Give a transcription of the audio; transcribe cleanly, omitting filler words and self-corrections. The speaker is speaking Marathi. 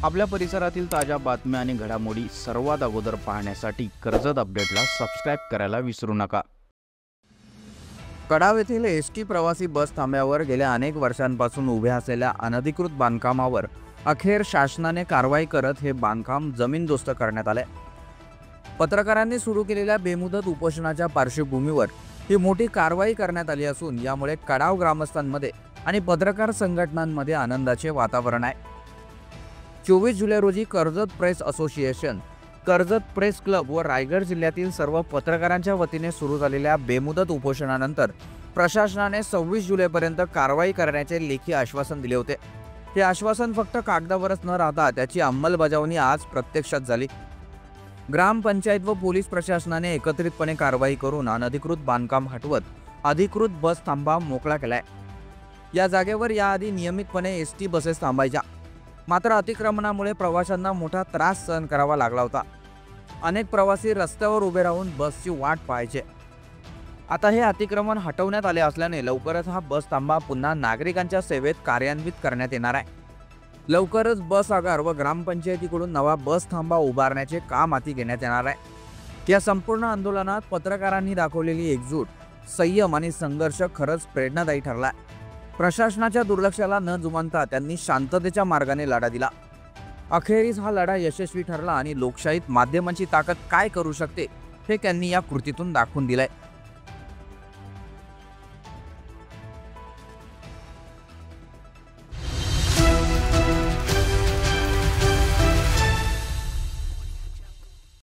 आपल्या परिसरातील ताज्या बातम्या आणि घडामोडी सर्वात अगोदर पाहण्यासाठी कर्जत अपडेटला सबस्क्राईब करायला विसरू नका। कडाव येथील एसटी प्रवासी बस थांब्यावर गेल्या अनेक वर्षांपासून उभ्या असलेल्या अनधिकृत बांधकामावर अखेर शासनाने कारवाई करत हे बांधकाम जमीनदोस्त करण्यात आले। पत्रकारांनी सुरू केलेल्या बेमुदत उपोषणाच्या पार्श्वभूमीवर ही मोठी कारवाई करण्यात आली असून यामुळे कडाव ग्रामस्थांमध्ये आणि पत्रकार संघटनांमध्ये आनंदाचे वातावरण आहे। 24 जुलै रोजी Karjat press association, Karjat press club व रायगड जिल्ह्यातील सर्व पत्रकारांच्या वतीने सुरू झालेल्या बेमुदत उपोषणानंतर प्रशासनाने 26 जुलैपर्यंत कारवाई करण्याचे लेखी आश्वासन दिले होते। हे आश्वासन फक्त कागदावरच न राहता त्याची अंमलबजावणी आज प्रत्यक्षात झाली। ग्रामपंचायत व पोलीस प्रशासनाने एकत्रितपणे कारवाई करून अनधिकृत बांधकाम हटवत अधिकृत बस थांबा मोकळा केलाय। या जागेवर याआधी नियमितपणे एसटी बसेस थांबायच्या, मात्र अतिक्रमणामुळे प्रवाशांना मोठा त्रास सहन करावा लागला होता। अनेक प्रवासी रस्त्यावर उभे राहून बसची वाट पाहायचे। आता हे अतिक्रमण हटवण्यात आले असल्याने लवकरच हा बस थांबा पुन्हा नागरिकांच्या सेवेत कार्यान्वित करण्यात येणार आहे। लवकरच बस आगार व ग्रामपंचायतीकडून नवा बस थांबा उभारण्याचे काम हाती घेण्यात येणार आहे। या संपूर्ण आंदोलनात पत्रकारांनी दाखवलेली एकजूट, संयम आणि संघर्ष खरंच प्रेरणादायी ठरला। प्रशासनाच्या दुर्लक्षाला न जुमानता त्यांनी शांततेच्या मार्गाने लढा दिला। अखेरीस हा लढा यशस्वी ठरला आणि लोकशाहीत माध्यमांची ताकद काय करू शकते हे त्यांनी या कृतीतून दाखवून दिलंय।